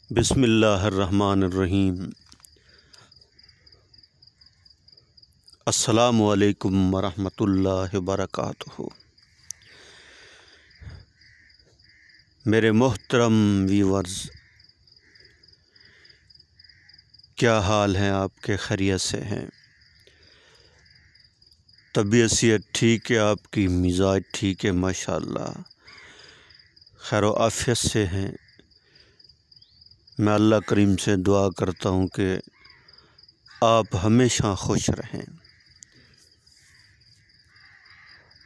بسم اللہ الرحمن الرحیم۔ السلام علیکم ورحمۃ اللہ وبرکاتہ۔ میرے محترم ویورز، کیا حال ہیں آپ کے؟ خیریت سے ہیں؟ طبیعت صحت ٹھیک ہے؟ آپ کی مزاج ٹھیک ہے؟ ماشاءاللہ خیر و عافیت سے ہیں۔ میں اللہ کریم سے دعا کرتا ہوں کہ آپ ہمیشہ خوش رہیں،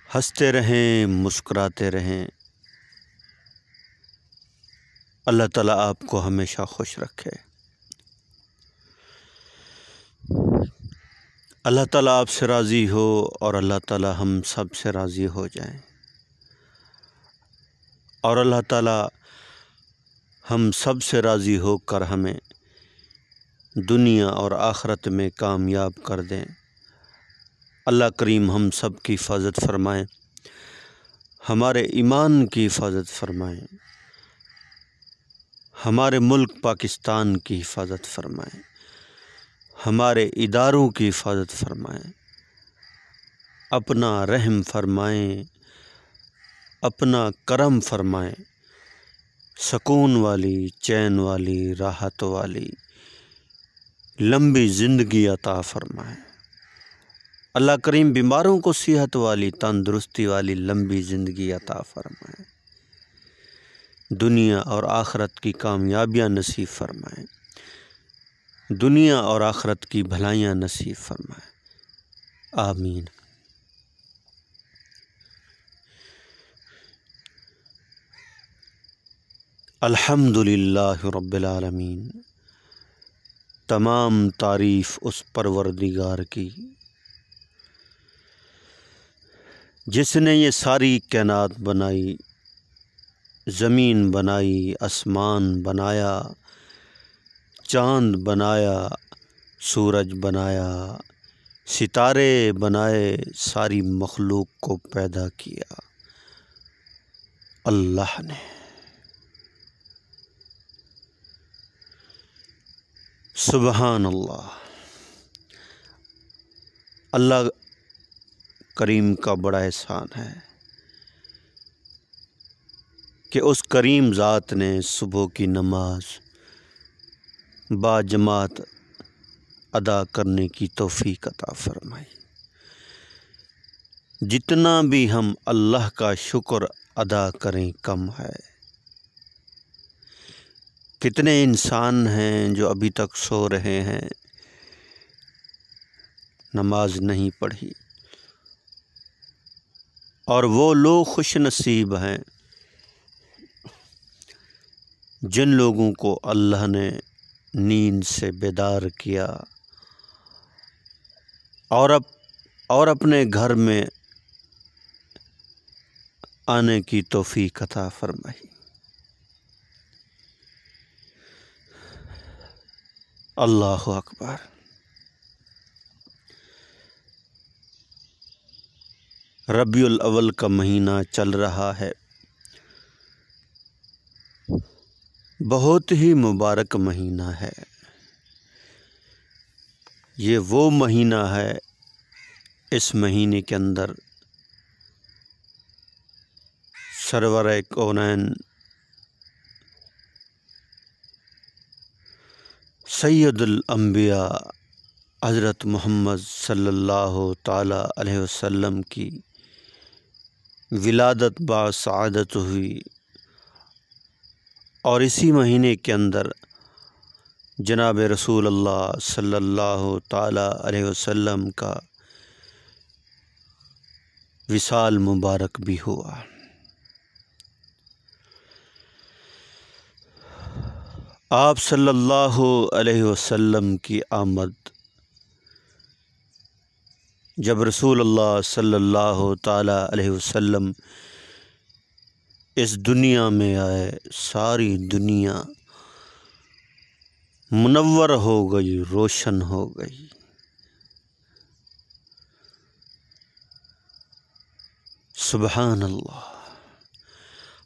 ہنستے رہیں، مسکراتے رہیں۔ اللہ تعالیٰ آپ کو ہمیشہ خوش رکھے۔ اللہ تعالیٰ آپ سے راضی ہو اور اللہ تعالیٰ ہم سب سے راضی ہو جائیں، اور اللہ تعالیٰ ہم سب سے راضی ہو کر ہمیں دنیا اور آخرت میں کامیاب کر دیں۔ اللہ کریم ہم سب کی حفاظت فرمائیں، ہمارے ایمان کی حفاظت فرمائیں، ہمارے ملک پاکستان کی حفاظت فرمائیں، ہمارے اداروں کی حفاظت فرمائیں، اپنا رحم فرمائیں، اپنا کرم فرمائیں، سکون والی، چین والی، راحت والی لمبی زندگی عطا فرمائیں۔ اللہ کریم بیماروں کو صحت والی، تندرستی والی لمبی زندگی عطا فرمائیں، دنیا اور آخرت کی کامیابیاں نصیب فرمائیں، دنیا اور آخرت کی بھلائیاں نصیب فرمائیں، آمین۔ الحمدللہ رب العالمین۔ تمام تعریف اس پروردگار کی جس نے یہ ساری کائنات بنائی، زمین بنائی، آسمان بنایا، چاند بنایا، سورج بنایا، ستارے بنائے، ساری مخلوق کو پیدا کیا اللہ نے۔ سبحان اللہ۔ اللہ کریم کا بڑا احسان ہے کہ اس کریم ذات نے صبح کی نماز باجماعت ادا کرنے کی توفیق عطا فرمائی۔ جتنا بھی ہم اللہ کا شکر ادا کریں کم ہے۔ کتنے انسان ہیں جو ابھی تک سو رہے ہیں، نماز نہیں پڑھی، اور وہ لوگ خوش نصیب ہیں جن لوگوں کو اللہ نے نیند سے بیدار کیا اور اپنے گھر میں آنے کی توفیق عطا فرمائی۔ اللہ اکبر۔ ربیع الاول کا مہینہ چل رہا ہے، بہت ہی مبارک مہینہ ہے۔ یہ وہ مہینہ ہے، اس مہینے کے اندر سرور کونین سید الانبیاء حضرت محمد صلی اللہ تعالیٰ علیہ وسلم کی ولادت باسعادت ہوئی، اور اسی مہینے کے اندر جناب رسول اللہ صلی اللہ تعالیٰ علیہ وسلم کا وصال مبارک بھی ہوا۔ آپ صلی اللہ علیہ وسلم کی آمد، جب رسول اللہ صلی اللہ تعالیٰ علیہ وسلم اس دنیا میں آئے، ساری دنیا منور ہو گئی، روشن ہو گئی۔ سبحان اللہ۔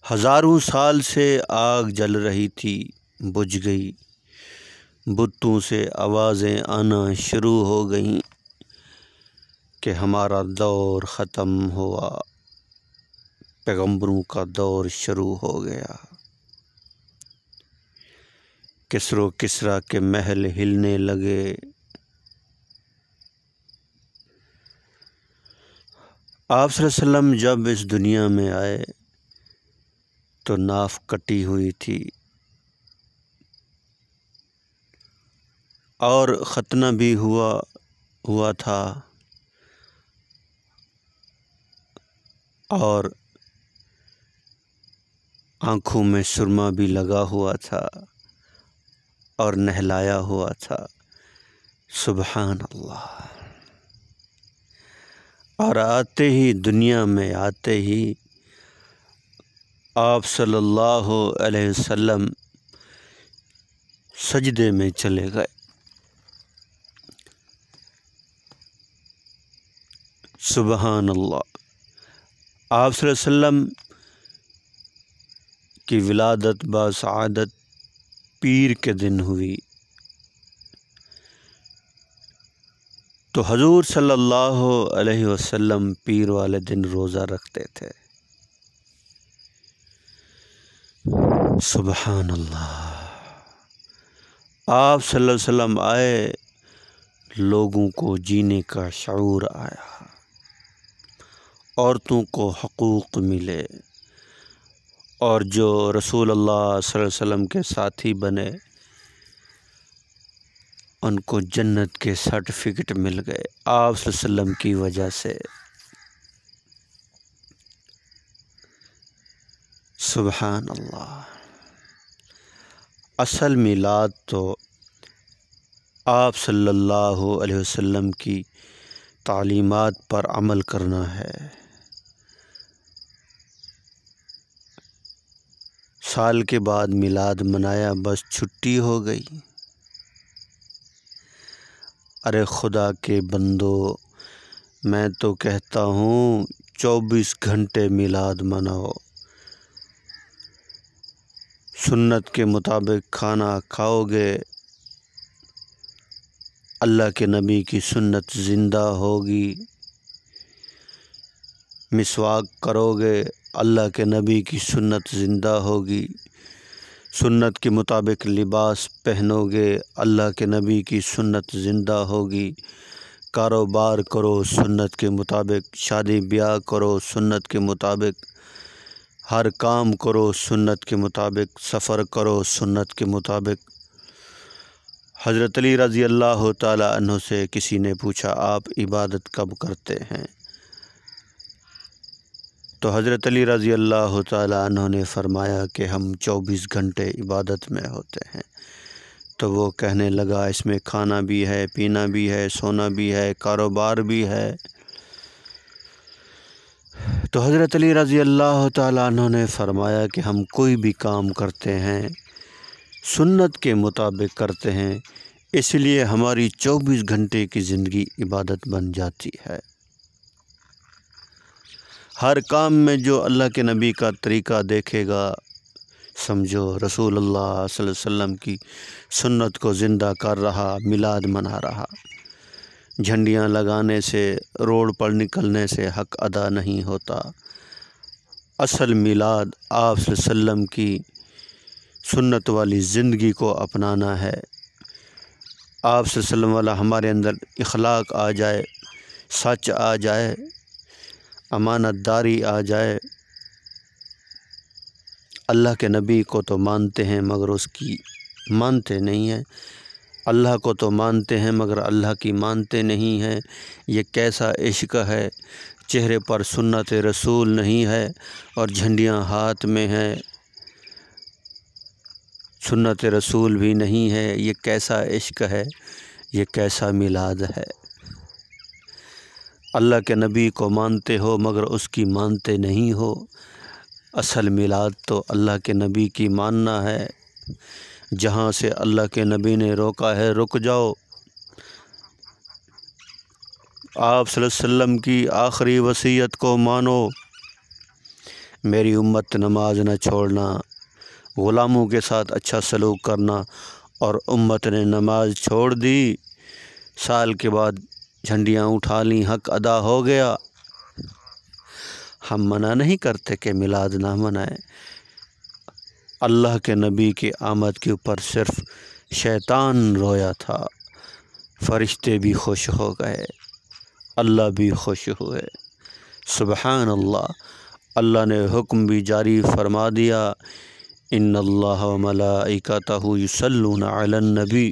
ہزاروں سال سے آگ جل رہی تھی بجھ گئی، بتوں سے آوازیں آنا شروع ہو گئیں کہ ہمارا دور ختم ہوا، پیغمبروں کا دور شروع ہو گیا۔ کسر و کسریٰ کے محل ہلنے لگے، آپ صلی اللہ علیہ وسلم جب اس دنیا میں آئے تو ناف کٹی ہوئی تھی اور ختنہ بھی ہوا تھا، اور آنکھوں میں سرما بھی لگا ہوا تھا اور نہلایا ہوا تھا۔ سبحان اللہ۔ اور آتے ہی دنیا میں آتے ہی آپ صلی اللہ علیہ وسلم سجدے میں چلے گئے۔ سبحان اللہ۔ آپ صلی اللہ علیہ وسلم کی ولادت باسعادت پیر کے دن ہوئی، تو حضور صلی اللہ علیہ وسلم پیر والے دن روزہ رکھتے تھے۔ سبحان اللہ۔ آپ صلی اللہ علیہ وسلم آئے، لوگوں کو جینے کا شعور آیا، عورتوں کو حقوق ملے، اور جو رسول اللہ صلی اللہ علیہ وسلم کے ساتھی بنے ان کو جنت کے سرٹیفکیٹ مل گئے آپ صلی اللہ علیہ وسلم کی وجہ سے۔ سبحان اللہ۔ اصل میلاد تو آپ صلی اللہ علیہ وسلم کی تعلیمات پر عمل کرنا ہے۔ سال کے بعد میلاد منایا، بس چھٹی ہو گئی۔ ارے خدا کے بندو، میں تو کہتا ہوں 24 گھنٹے میلاد مناؤ، سنت کے مطابق کھانا کھاؤ گے، اللہ کے نبی کی سنت زندہ ہوگی، مسواک کرو گے، اللہ کے نبی کی سنت زندہ ہوگی، سنت کے مطابق لباس پہنو گے، اللہ کے نبی کی سنت زندہ ہوگی، کاروبار کرو سنت کے مطابق، شادی بیاہ کرو سنت کے مطابق، ہر کام کرو سنت کے مطابق، سفر کرو سنت کے مطابق۔ حضرت علی رضی اللہ تعالی عنہ سے کسی نے پوچھا آپ عبادت کب کرتے ہیں؟ تو حضرت علی رضی اللہ تعالی عنہ نے فرمایا کہ ہم 24 گھنٹے عبادت میں ہوتے ہیں۔ تو وہ کہنے لگا اس میں کھانا بھی ہے، پینا بھی ہے، سونا بھی ہے، کاروبار بھی ہے۔ تو حضرت علی رضی اللہ تعالی عنہ نے فرمایا کہ ہم کوئی بھی کام کرتے ہیں سنت کے مطابق کرتے ہیں، اس لیے ہماری 24 گھنٹے کی زندگی عبادت بن جاتی ہے۔ ہر کام میں جو اللہ کے نبی کا طریقہ دیکھے گا، سمجھو رسول اللہ صلی اللہ علیہ وسلم کی سنت کو زندہ کر رہا، میلاد منا رہا۔ جھنڈیاں لگانے سے، روڈ پر نکلنے سے حق ادا نہیں ہوتا۔ اصل میلاد آپ صلی اللہ علیہ وسلم کی سنت والی زندگی کو اپنانا ہے۔ آپ صلی اللہ علیہ وسلم والا ہمارے اندر اخلاق آ جائے، سچ آ جائے، امانت داری آ جائے۔ اللہ کے نبی کو تو مانتے ہیں مگر اس کی مانتے نہیں ہیں، اللہ کو تو مانتے ہیں مگر اللہ کی مانتے نہیں ہیں۔ یہ کیسا عشق ہے، چہرے پر سنت رسول نہیں ہے اور جھنڈیاں ہاتھ میں ہیں، سنت رسول بھی نہیں ہے۔ یہ کیسا عشق ہے، یہ کیسا میلاد ہے۔ اللہ کے نبی کو مانتے ہو مگر اس کی مانتے نہیں ہو۔ اصل میلاد تو اللہ کے نبی کی ماننا ہے۔ جہاں سے اللہ کے نبی نے روکا ہے رک جاؤ۔ آپ صلی اللہ علیہ وسلم کی آخری وصیت کو مانو، میری امت نماز نہ چھوڑنا، غلاموں کے ساتھ اچھا سلوک کرنا، اور امت نے نماز چھوڑ دی، سال کے بعد جھنڈیاں اٹھا لیں، حق ادا ہو گیا۔ ہم منع نہیں کرتے کہ میلاد نہ منائیں، اللہ کے نبی کی آمد کے اوپر صرف شیطان رویا تھا، فرشتے بھی خوش ہو گئے، اللہ بھی خوش ہوئے۔ سبحان اللہ، اللہ نے حکم بھی جاری فرما دیا، ان اللہ و ملائکتہ یصلون علی النبی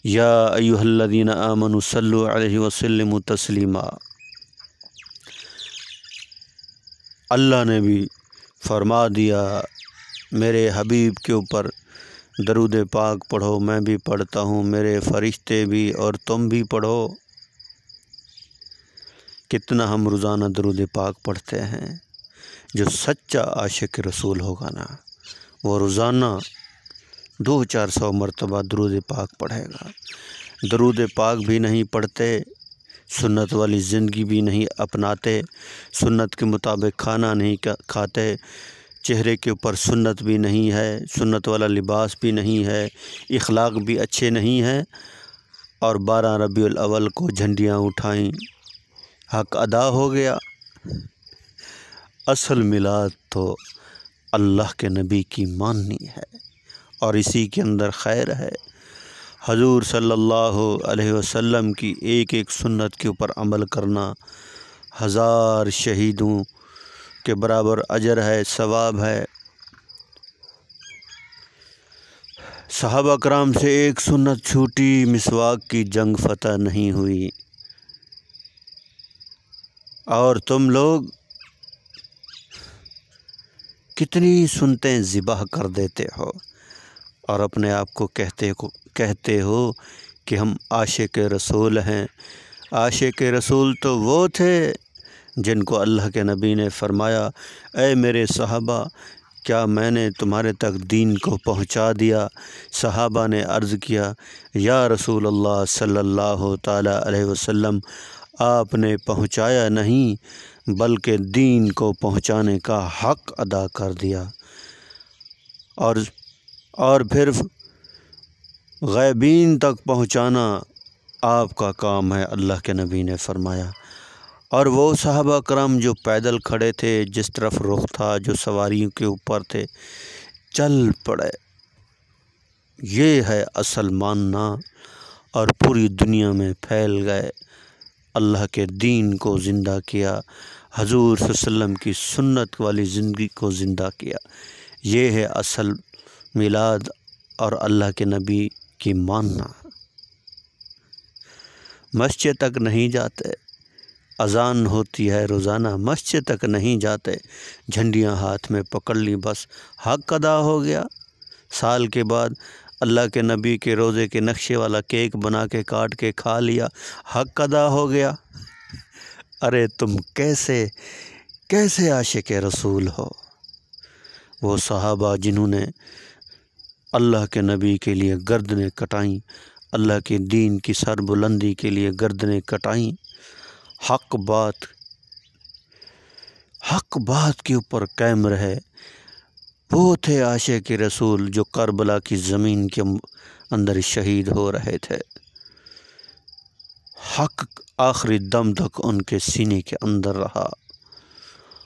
یا ایھا الذین آمنوا صلوا علیہ وسلموا تسلیما۔ اللہ نے بھی فرما دیا میرے حبیب کے اوپر درود پاک پڑھو، میں بھی پڑھتا ہوں، میرے فرشتے بھی اور تم بھی پڑھو۔ کتنا ہم روزانہ درود پاک پڑھتے ہیں؟ جو سچا عاشق رسول ہوگا نا، وہ روزانہ 200-400 مرتبہ درود پاک پڑھے گا۔ درود پاک بھی نہیں پڑھتے، سنت والی زندگی بھی نہیں اپناتے، سنت کے مطابق کھانا نہیں کھاتے، چہرے کے اوپر سنت بھی نہیں ہے، سنت والا لباس بھی نہیں ہے، اخلاق بھی اچھے نہیں ہیں، اور 12 ربیع الاول کو جھنڈیاں اٹھائیں، حق ادا ہو گیا۔ اصل میلاد تو اللہ کے نبی کی ماننی ہے، اور اسی کے اندر خیر ہے۔ حضور صلی اللہ علیہ وسلم کی ایک ایک سنت کے اوپر عمل کرنا 1000 شہیدوں کے برابر اجر ہے، ثواب ہے۔ صحابہ کرام سے ایک سنت چھوٹی، مسواک کی جنگ فتح نہیں ہوئی، اور تم لوگ کتنی سنتیں ذبح کر دیتے ہو، اور اپنے آپ کو کہتے ہو کہ ہم عاشق رسول ہیں۔ عاشق رسول تو وہ تھے جن کو اللہ کے نبی نے فرمایا، اے میرے صحابہ، کیا میں نے تمہارے تک دین کو پہنچا دیا؟ صحابہ نے عرض کیا، یا رسول اللہ صلی اللہ تعالی علیہ وسلم، آپ نے پہنچایا نہیں بلکہ دین کو پہنچانے کا حق ادا کر دیا، اور پھر غیبین تک پہنچانا آپ کا کام ہے، اللہ کے نبی نے فرمایا۔ اور وہ صحابہ کرام جو پیدل کھڑے تھے، جس طرف رخ تھا، جو سواریوں کے اوپر تھے، چل پڑے۔ یہ ہے اصل ماننا، اور پوری دنیا میں پھیل گئے، اللہ کے دین کو زندہ کیا، حضور صلی اللہ علیہ وسلم کی سنت والی زندگی کو زندہ کیا۔ یہ ہے اصل میلاد اور اللہ کے نبی کی ماننا۔ مسجد تک نہیں جاتے، اذان ہوتی ہے روزانہ، مسجد تک نہیں جاتے، جھنڈیاں ہاتھ میں پکڑ لی، بس حق ادا ہو گیا۔ سال کے بعد اللہ کے نبی کے روزے کے نقشے والا کیک بنا کے کاٹ کے کھا لیا، حق ادا ہو گیا۔ ارے تم کیسے عاشق رسول ہو؟ وہ صحابہ جنہوں نے اللہ کے نبی کے لیے گردنیں کٹائیں، اللہ کے دین کی سر بلندی کے لیے گردنیں کٹائیں، حق بات کے اوپر قائم رہے، وہ تھے عاشق رسول جو کربلا کی زمین کے اندر شہید ہو رہے تھے۔ حق آخری دم تک ان کے سینے کے اندر رہا،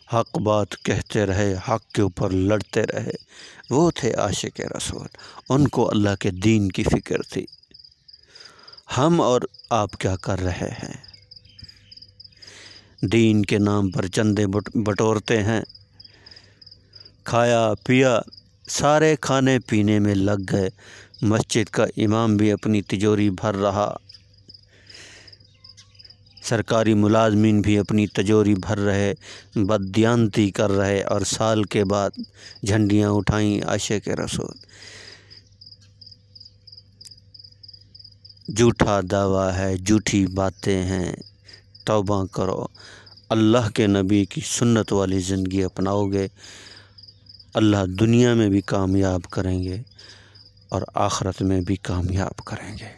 حق بات کہتے رہے، حق کے اوپر لڑتے رہے، وہ تھے عاشق رسول، ان کو اللہ کے دین کی فکر تھی۔ ہم اور آپ کیا کر رہے ہیں؟ دین کے نام پر چندے بٹورتے ہیں، کھایا پیا، سارے کھانے پینے میں لگ گئے، مسجد کا امام بھی اپنی تجوری بھر رہا، سرکاری ملازمین بھی اپنی تجوری بھر رہے، بددیانتی کر رہے، اور سال کے بعد جھنڈیاں اٹھائیں عاشق رسول۔ جھوٹا دعویٰ ہے، جھوٹی باتیں ہیں، توبہ کرو، اللہ کے نبی کی سنت والی زندگی اپناؤ گے، اللہ دنیا میں بھی کامیاب کریں گے اور آخرت میں بھی کامیاب کریں گے۔